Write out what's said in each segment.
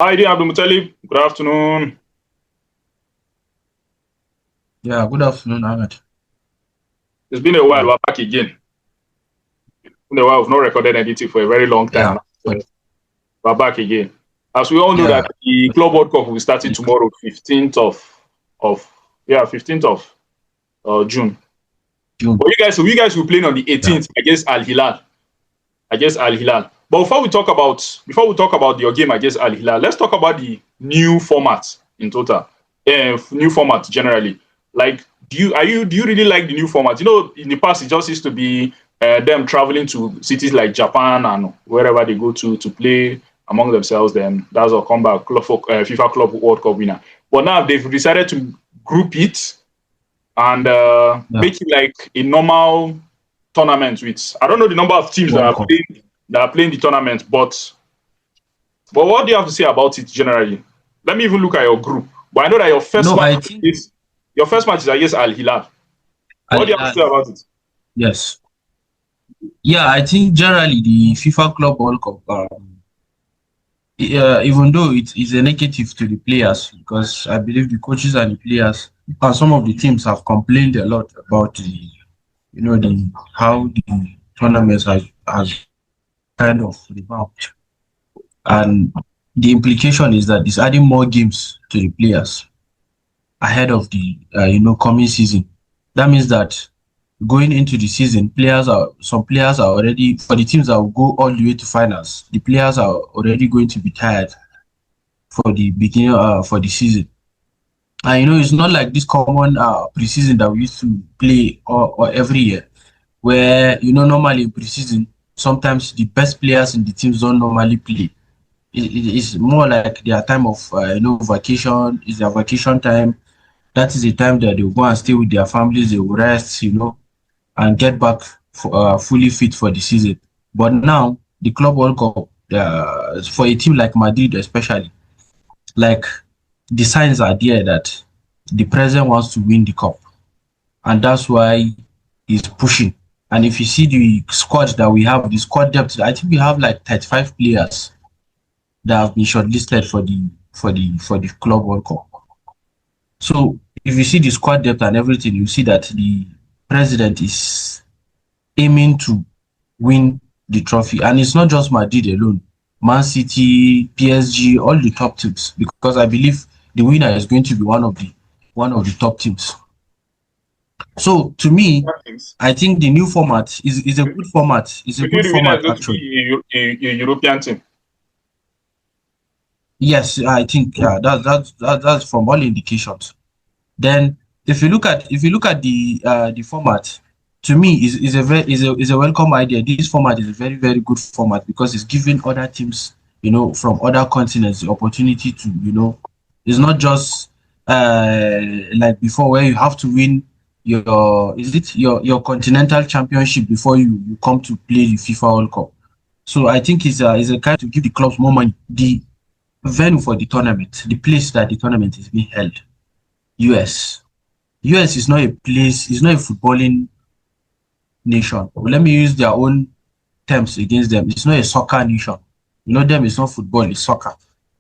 Hi, dear Abdul Muttalib. Good afternoon. Yeah, good afternoon, Ahmed. It's been a while. Yeah, We're back again. Been a while. We've not recorded anything for a very long time yeah, now. but So we're back again. As we all know that yeah, the but Club World Cup will be starting tomorrow, 15th of 15th of June. June. But you guys will play on the Yeah, 18th against Al-Hilal. Against Al-Hilal. But before we talk about your game against Al-Hilal, let's talk about the new format in total. New format generally. Like, do you really like the new format? You know, in the past it just used to be them traveling to cities like Japan and wherever they go to play among themselves. Then that's all come back FIFA Club World Cup winner. But now they've decided to group it and yeah. make it like a normal tournament with I don't know the number of teams World Cup. that are playing the tournament, but what do you have to say about it generally? Let me even look at your group. But I know that No, I think your first match is against Al Hilal. Al What do you have to Hilal. say about it? Yes. Yeah, I think generally the FIFA Club World Cup, even though it is a negative to the players, because I believe the coaches and the players and some of the teams have complained a lot about the how the tournaments has kind of revamped, and the implication is that it's adding more games to the players ahead of the coming season. That means that going into the season, some players are already for the teams that will go all the way to finals. The players are already going to be tired for the beginning for the season. And it's not like this common preseason that we used to play or every year, where normally in preseason sometimes the best players in the teams don't normally play. It's more like their time of vacation. Is their vacation time. That is the time that they'll go and stay with their families, they will rest, and get back fully fit for the season. But now, the Club World Cup, for a team like Madrid especially, like the signs are there that the president wants to win the cup. And that's why he's pushing. And if you see the squad that we have, the squad depth, I think we have like 35 players that have been shortlisted for the Club World Cup. So if you see the squad depth and everything, you see that the president is aiming to win the trophy. And it's not just Madrid alone. Man City, PSG, all the top teams. Because I believe the winner is going to be one of the top teams. So to me, Things. I think the new format is a good format. It's a You feel good the winner is format going to actually. be a European team. Yes, I think that's from all indications. Then if you look at the format, to me is a welcome idea. This format is a very very good format because it's giving other teams from other continents the opportunity to it's not just like before where you have to win your continental championship before you come to play the FIFA World Cup. So I think it's a kind to give the clubs more money. The venue for the tournament, the place that the tournament is being held, US. US is not a place, it's not a footballing nation. But let me use their own terms against them. It's not a soccer nation. Them it's not football, it's soccer.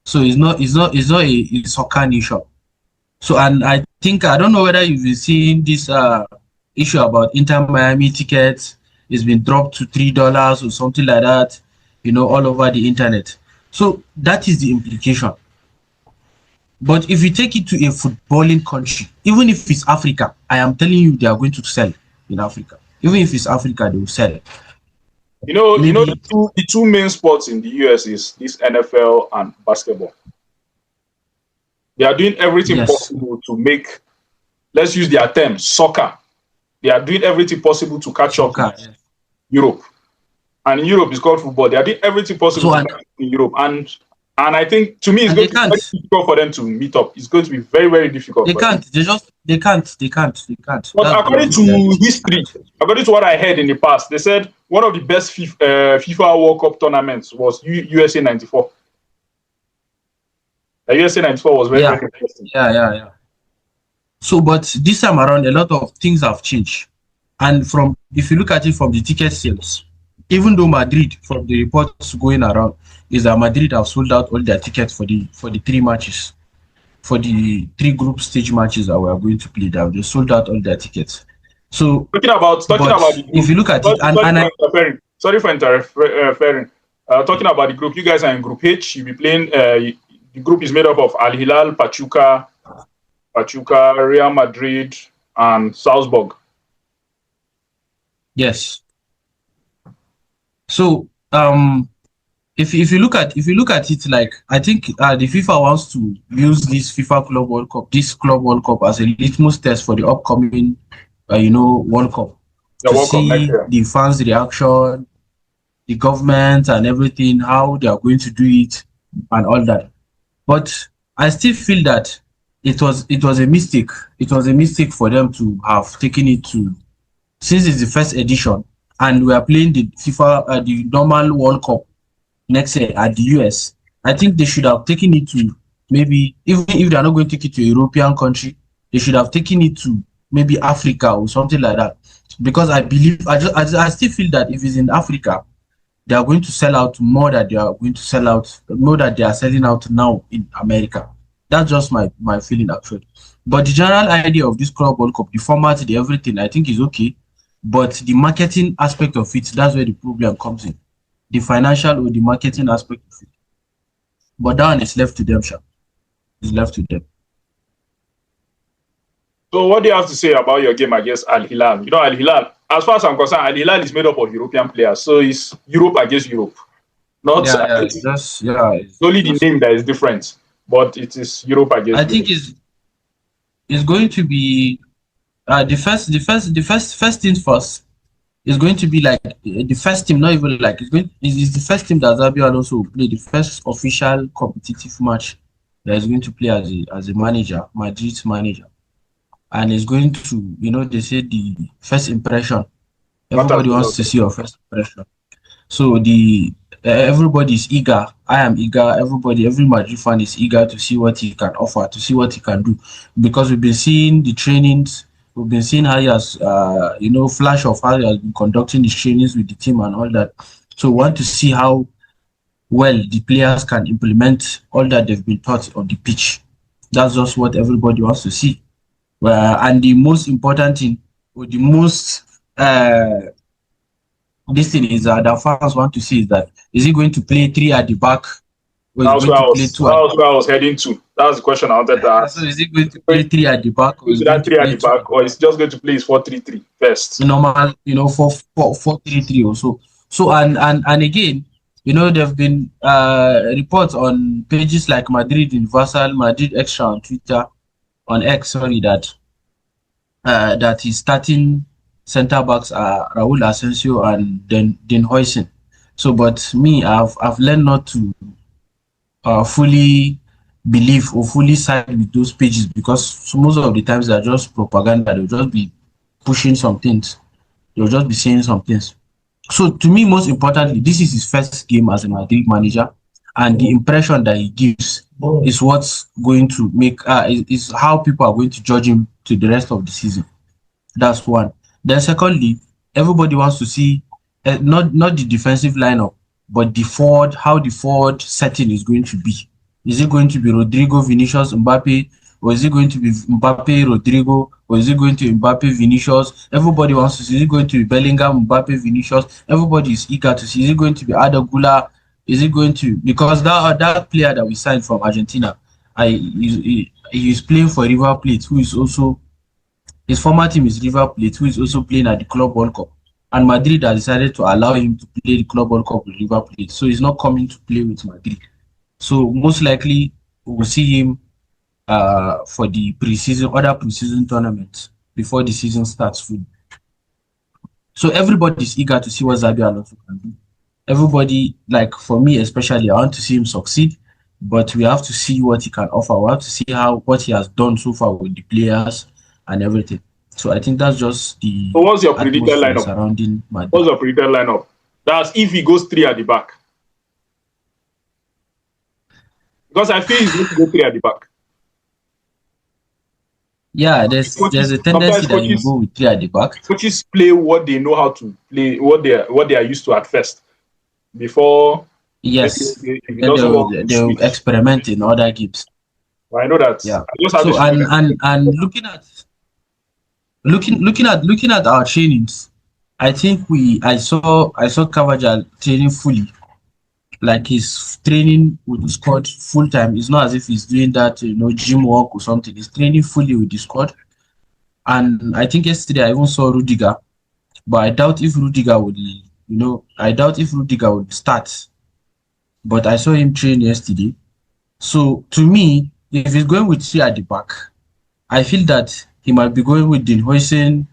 So it's not a soccer nation. So and I think I don't know whether you've been seeing this issue about Inter Miami tickets. It's been dropped to $3 or something like that, all over the internet. So that is the implication. But if you take it to a footballing country, even if it's Africa, I am telling you they are going to sell in Africa. Even if it's Africa, they will sell. You know Maybe the two main sports in the US is this NFL and basketball. They are doing everything yes, possible to make, let's use their term, soccer. They are doing everything possible to catch up with soccer. Yes. Europe. And in Europe, it's called football. They are doing everything possible So to and catch up in Europe. And I think to me, it's and going they to be very can't. difficult for them to meet up. It's going to be very, very difficult They for them. can't. They can't. But That's just according the reality. to They history, can't. according to what I heard in the past, they said one of the best FIFA World Cup tournaments was USA 94. The USA 94 was very, Yeah. very interesting. Yeah. So, but this time around, a lot of things have changed. And from if you look at it from the ticket sales, Even though Madrid, from the reports going around, is that Madrid have sold out all their tickets for the three matches, for the three group stage matches that we are going to play. They sold out all their tickets. So, Talking about but the if group. you look at it, Sorry and for I, interfering. Sorry for interfering. Talking about the group, you guys are in Group H. You'll be playing. The group is made up of Al-Hilal, Pachuca, Real Madrid, and Salzburg. yes. So, if you look at it, like I think the FIFA wants to use this Club World Cup as a litmus test for the upcoming, World Cup, You're to welcome next see year. the fans' reaction, the government and everything, how they are going to do it, and all that. But I still feel that it was a mistake. It was a mistake for them to have taken it to, since it's the first edition, and we are playing the normal World Cup next year at the US. I think they should have taken it to, maybe, even if they are not going to take it to a European country, they should have taken it to maybe Africa or something like that. Because I believe, I still feel that if it's in Africa, they are going to sell out more than they are going to sell out, more than they are selling out now in America. That's just my feeling actually. But the general idea of this Club World Cup, the format, the everything, I think is okay. But the marketing aspect of it, that's where the problem comes in. The financial or the marketing aspect of it. But that one is left to them, sha. It's left to them. So, what do you have to say about your game against Al Hilal? You know, Al Hilal. As far as I'm concerned, Al Hilal is made up of European players, so it's Europe against Europe. Not Yeah, yeah, it's it's only the just name that is different, but it is Europe I against think Europe. it's going to be first things first. It's going to be like the first team, not even like it's the first team that Zabio Alonso will play, the first official competitive match that is going to play as a manager, Madrid's manager. And it's going to, they say the first impression. Matters Everybody a wants lot. to see your first impression. So the everybody is eager. I am eager. Every Madrid fan is eager to see what he can offer, to see what he can do, because we've been seeing the trainings. We've been seeing how he has, flash of how he has been conducting his trainings with the team and all that. So we want to see how well the players can implement all that they've been taught on the pitch. That's just what everybody wants to see. And the most important thing, or the most this thing is that the fans want to see is that, is he going to play three at the back, or is he going to play two at the That was back? where I was heading to. That's the question I wanted to So ask. is he going to Going play three at the back, or is to he going that to three at play the two at back, the or back? it's just going to play his 4-3-3 first. Normal, 4-3-3 or so. So and again, there've been reports on pages like Madrid Universal, Madrid Extra on Twitter, on X, sorry, that his starting centre backs are Raul Asensio and Den Huysen. So, but me, I've learned not to fully believe or fully side with those pages, because most of the times they're just propaganda. They'll just be pushing some things. They'll just be saying some things. So to me, most importantly, this is his first game as a Madrid manager, and the impression that he gives is what's going to make is how people are going to judge him to the rest of the season. That's one. Then secondly, everybody wants to see not the defensive lineup, but how the forward setting is going to be. Is it going to be Rodrigo, Vinicius, Mbappe, or is it going to be Mbappe, Rodrigo, or is it going to be Mbappe, Vinicius? Everybody wants to see. Is it going to be Bellingham, Mbappe, Vinicius? Everybody is eager to see. Is it going to be Arda Güler? Is it going to, because that player that we signed from Argentina, he is playing for River Plate, who is also, his former team is River Plate, who is also playing at the Club World Cup. And Madrid has decided to allow him to play the Club World Cup with River Plate. So he's not coming to play with Madrid. So most likely we will see him for the other preseason tournaments before the season starts fully. So everybody is eager to see what Xabi Alonso can do. Everybody, like for me especially, I want to see him succeed, but we have to see what he can offer. We have to see what he has done so far with the players and everything. So I think that's just the So, what's your predicted atmosphere lineup? surrounding What's Madrid. your predicted lineup? That's if he goes three at the back. Because I feel he's going to go three at the back. Yeah, there's a tendency Sometimes that you go with three at the back. coaches play what they know how to play, what they are used to at first before maybe Yes, okay, if it then doesn't work, we they'll switch. experiment in other games. But I know that Yeah. I just have So this feeling that and looking at our trainings, I think I saw Carvajal training fully. Like he's training with the squad full time. It's not as if he's doing that, gym work or something. He's training fully with the squad. And I think yesterday I even saw Rudiger, but I doubt if Rudiger would start. But I saw him train yesterday. So to me, if he's going with three at the back, I feel that he might be going with Dean Huijsen,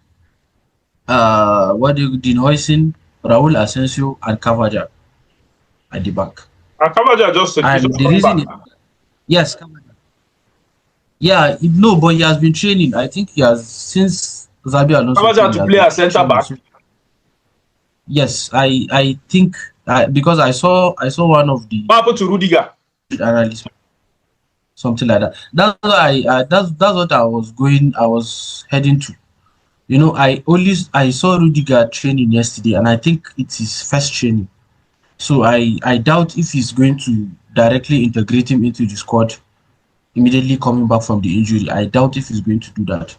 Dean Huijsen, Raul Asensio, and Carvajal at the back. Kavaja just he's And just the coming reason, back. yes, Carvajal. Yeah, no, but he has been training. I think he has since Zabi Alonso Kavaja came. He to has play been as centre training. back. So yes, I think because I saw one of the What happened to Rudiger? analysts, something like that. That's what I was heading to. I saw Rudiger training yesterday, and I think it's his first training. So I doubt if he's going to directly integrate him into the squad immediately coming back from the injury. I doubt if he's going to do that.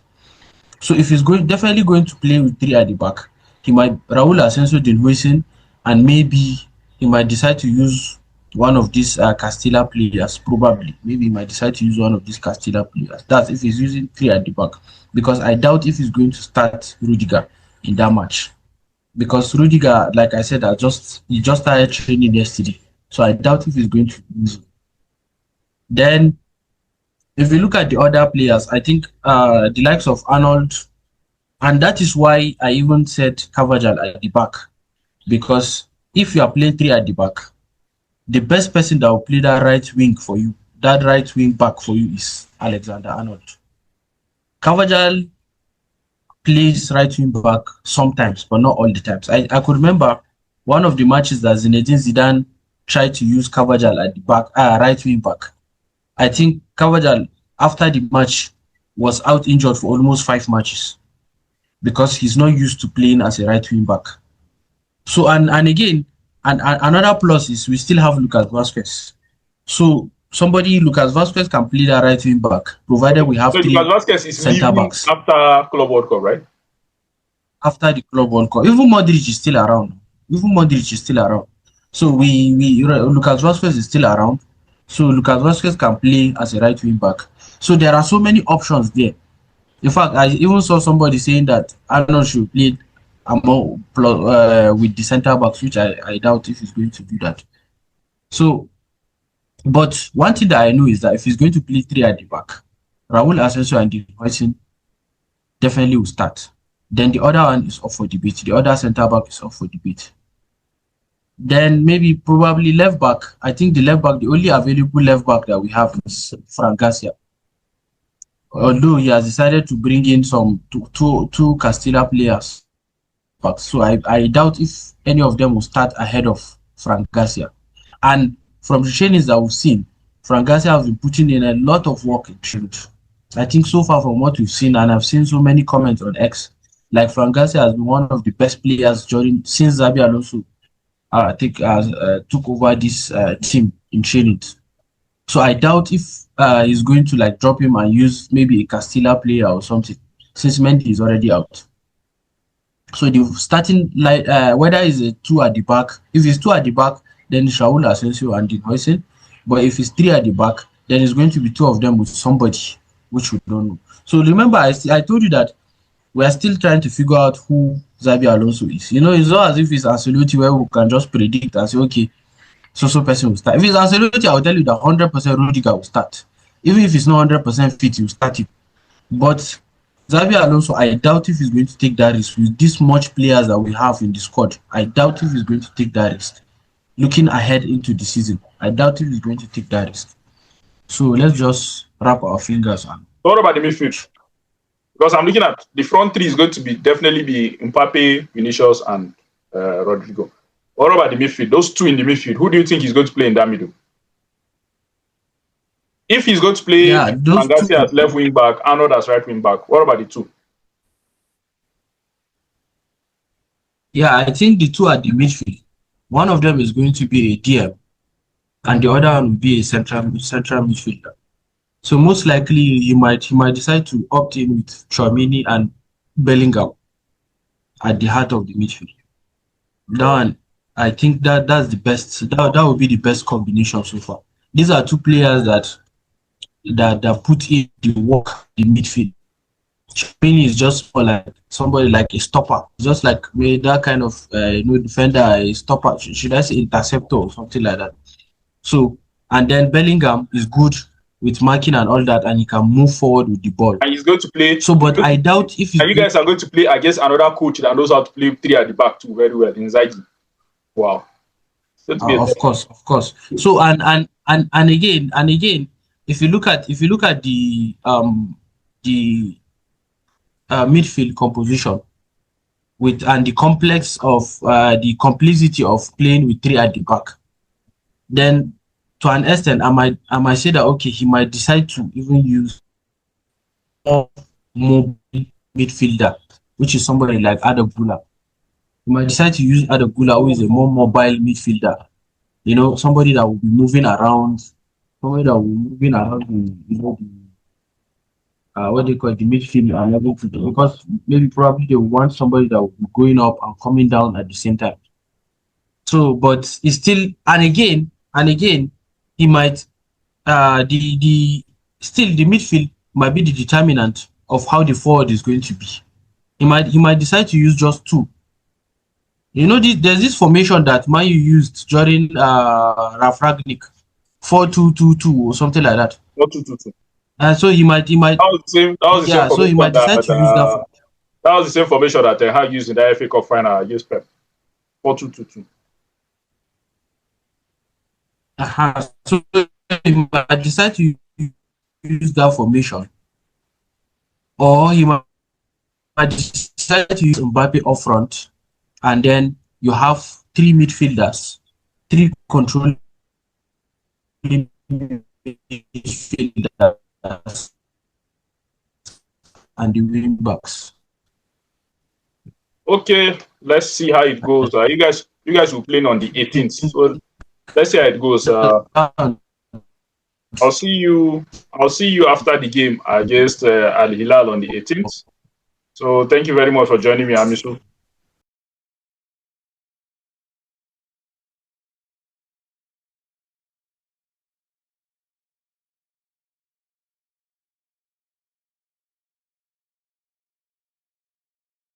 So if he's definitely going to play with three at the back, he might Raul Asensio, Dean Huijsen, and maybe he might decide to use one of these Castilla players. Probably, maybe he might decide to use one of these Castilla players. That's if he's using three at the back, because I doubt if he's going to start Rudiger in that match. Because Rudiger, like I said, he just started training yesterday, so I doubt if he's going to use him. Then, if you look at the other players, I think the likes of Arnold. And that is why I even said Carvajal at the back. Because if you are playing three at the back, the best person that will play that right wing for you, that right wing back for you is Alexander Arnold. Carvajal plays right wing back sometimes, but not all the times. I could remember one of the matches that Zinedine Zidane tried to use Carvajal at the back, right wing back. I think Carvajal, after the match, was out injured for almost 5 matches because he's not used to playing as a right wing back. So and again, and another plus is we still have Lucas Vasquez. So somebody Lucas Vasquez can play that right wing back, provided we have So Lucas three Vasquez is centre leaving backs after Club World Cup, right? after the Club World Cup. Even Modric is still around. Even Modric is still around. So Lucas Vasquez is still around. So Lucas Vasquez can play as a right wing back. So there are so many options there. In fact, I even saw somebody saying that Arnold should play with the centre backs, which I doubt if he's going to do that. So, but one thing that I know is that if he's going to play three at the back, Raul Asensio and Dean Huijsen definitely will start. Then the other one is up for debate. The other centre back is up for debate. Then maybe probably left back. I think the only available left back that we have is Frank Garcia. Although he has decided to bring in some two Castilla players. So I doubt if any of them will start ahead of Frank Garcia. And from the trainings that we've seen, Frank Garcia has been putting in a lot of work in training. I think so far from what we've seen, and I've seen so many comments on X, like Frank Garcia has been one of the best players since Xabi Alonso took over this team in training. So I doubt if he's going to like drop him and use maybe a Castilla player or something, since Mendy is already out. So the starting like whether it's a two at the back, if it's two at the back, then it's Raul Asensio and Dean Huijsen. But if it's three at the back, then it's going to be two of them with somebody which we don't know. So remember, I told you that we are still trying to figure out who Xabi Alonso is. It's not as if it's Ancelotti where we can just predict and say, okay, so person will start. If it's Ancelotti, I will tell you that 100% Rudiger will start. Even if it's not 100% fit, he will start it. But Xabi Alonso, I doubt if he's going to take that risk with this much players that we have in the squad. I doubt if he's going to take that risk. Looking ahead into the season, I doubt if he's going to take that risk. So let's just wrap our fingers on. What about the midfield? Because I'm looking at the front three is going to definitely be Mbappe, Vinicius, and Rodrigo. What about the midfield? Those two in the midfield, who do you think is going to play in that middle? If he's going to play Yeah, those Mangati two. as left wing back, Arnold as right wing back, what about the two? Yeah, I think the two at the midfield. One of them is going to be a DM, and the other one will be a central midfielder. So most likely he might decide to opt in with Chouamini and Bellingham at the heart of the midfield. That one, I think that's the best. That would be the best combination so far. These are two players that put in the work in midfield. Chouamini is just more like somebody like a stopper, just like that kind of defender, a stopper. Should I say interceptor or something like that? So, and then Bellingham is good with marking and all that, and he can move forward with the ball. And he's going to play. So, but I doubt if he's And you going. guys are going to play against another coach that knows how to play three at the back too very well, Inzaghi. Wow. It's going to be a Of course, of course. So, and again, if you look at the midfield composition with and the complex of the complexity of playing with three at the back, then to an extent, I might say that okay, he might decide to even use more mobile midfielder, which is somebody like Adegula. He might decide to use Adegula, who is a more mobile midfielder. Somebody that will be moving around, somebody that will be moving around what they call the midfield and everything. Because maybe probably they want somebody that will be going up and coming down at the same time. So, but it's still, and again, he might the still the midfield might be the determinant of how the forward is going to be. He might decide to use just two. There's this formation that Man U used during Ralf Rangnick, 4-2-2-2 or something like that. not 2-2-2. And so he might That was the same yeah, so he formation might decide that to use that for that was the same formation that Ten Hag used in the FA Cup final against Pep. 4-2-2-2. so he might decide to use that formation, or he might decide to use Mbappe up front, and then you have three midfielders, three controlling midfielders, and the wing backs. Okay, let's see how it goes. You guys will play on the 18th. So let's see how it goes. I'll see you after the game against Al-Hilal on the 18th. So thank you very much for joining me, Hamisu.